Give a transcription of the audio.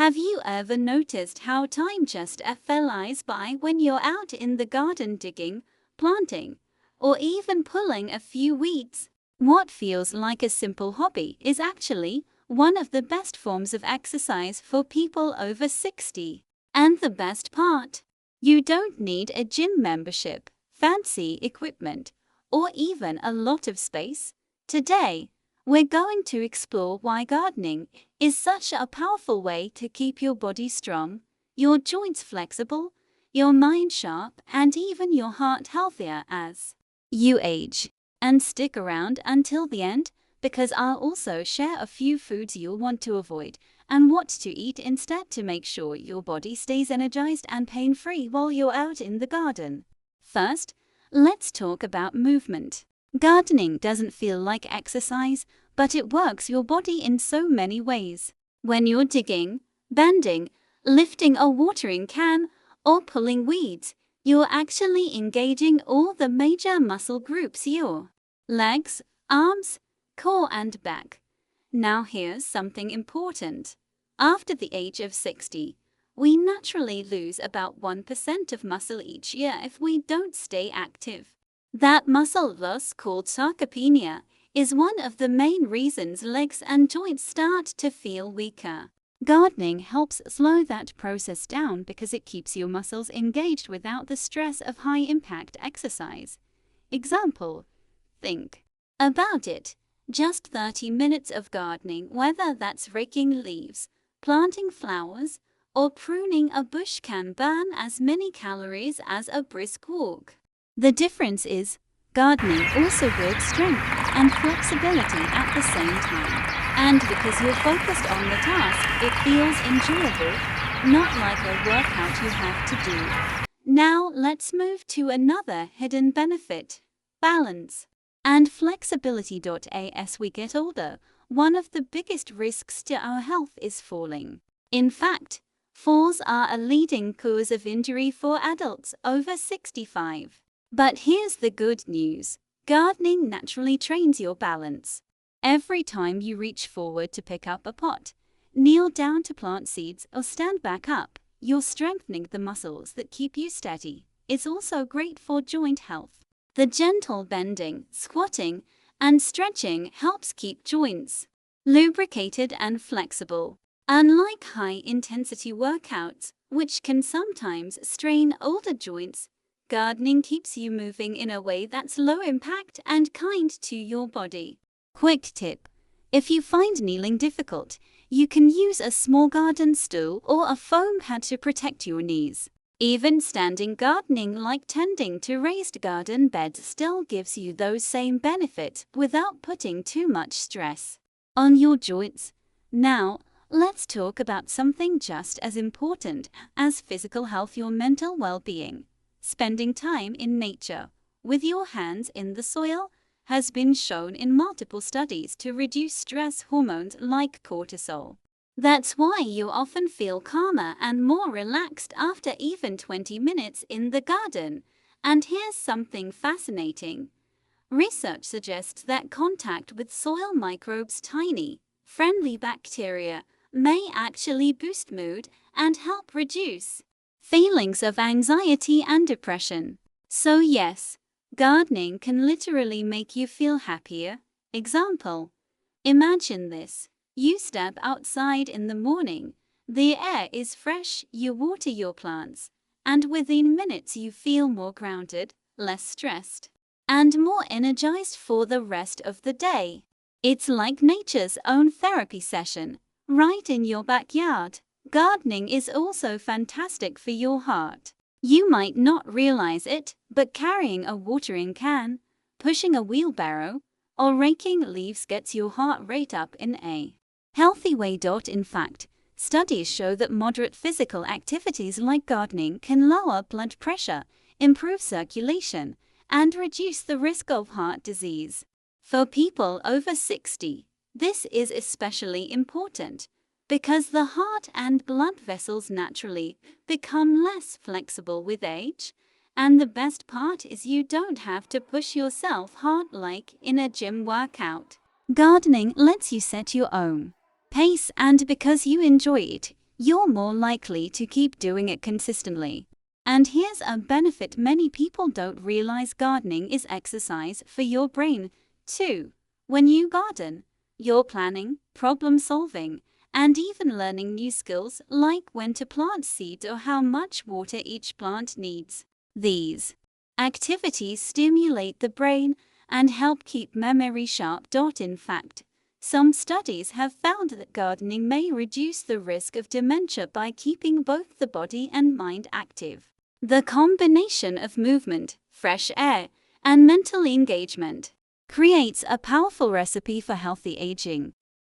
Have you ever noticed how time just flies by when you're out in the garden digging, planting, or even pulling a few weeds? What feels like a simple hobby is actually one of the best forms of exercise for people over 60. And the best part? You don't need a gym membership, fancy equipment, or even a lot of space. Today, we're going to explore why gardening is such a powerful way to keep your body strong, your joints flexible, your mind sharp, and even your heart healthier as you age. And stick around until the end, because I'll also share a few foods you'll want to avoid and what to eat instead to make sure your body stays energized and pain-free while you're out in the garden. First, let's talk about movement. Gardening doesn't feel like exercise, but it works your body in so many ways. When you're digging, bending, lifting a watering can, or pulling weeds, you're actually engaging all the major muscle groups: your legs, arms, core, and back. Now here's something important. After the age of 60, we naturally lose about 1% of muscle each year if we don't stay active. That muscle loss, called sarcopenia, is one of the main reasons legs and joints start to feel weaker. Gardening helps slow that process down because it keeps your muscles engaged without the stress of high-impact exercise. Example: think about it. Just 30 minutes of gardening, whether that's raking leaves, planting flowers, or pruning a bush, can burn as many calories as a brisk walk. The difference is, gardening also builds strength and flexibility at the same time. And because you're focused on the task, it feels enjoyable, not like a workout you have to do. Now let's move to another hidden benefit: balance and flexibility. As we get older, one of the biggest risks to our health is falling. In fact, falls are a leading cause of injury for adults over 65. But here's the good news: gardening naturally trains your balance. Every time you reach forward to pick up a pot, kneel down to plant seeds, or stand back up, you're strengthening the muscles that keep you steady. It's also great for joint health. The gentle bending, squatting, and stretching helps keep joints lubricated and flexible. Unlike high-intensity workouts, which can sometimes strain older joints, gardening keeps you moving in a way that's low impact and kind to your body. Quick tip: if you find kneeling difficult, you can use a small garden stool or a foam pad to protect your knees. Even standing gardening, like tending to raised garden beds, still gives you those same benefits without putting too much stress on your joints. Now, let's talk about something just as important as physical health: your mental well-being. Spending time in nature, with your hands in the soil, has been shown in multiple studies to reduce stress hormones like cortisol. That's why you often feel calmer and more relaxed after even 20 minutes in the garden. And here's something fascinating. Research suggests that contact with soil microbes, tiny, friendly bacteria, may actually boost mood and help reduce feelings of anxiety and depression. So yes, gardening can literally make you feel happier. Example: imagine this. You step outside in the morning, the air is fresh, you water your plants, and within minutes you feel more grounded, less stressed, and more energized for the rest of the day. It's like nature's own therapy session, right in your backyard. Gardening is also fantastic for your heart. You might not realize it, but carrying a watering can, pushing a wheelbarrow, or raking leaves gets your heart rate up in a healthy way. In fact, studies show that moderate physical activities like gardening can lower blood pressure, improve circulation, and reduce the risk of heart disease. For people over 60, this is especially important because the heart and blood vessels naturally become less flexible with age. And the best part is you don't have to push yourself hard like in a gym workout. Gardening lets you set your own pace, and because you enjoy it, you're more likely to keep doing it consistently. And here's a benefit many people don't realize: gardening is exercise for your brain, too. When you garden, you're planning, problem solving, and even learning new skills like when to plant seeds or how much water each plant needs. These activities stimulate the brain and help keep memory sharp. In fact, some studies have found that gardening may reduce the risk of dementia by keeping both the body and mind active. The combination of movement, fresh air, and mental engagement creates a powerful recipe for healthy aging.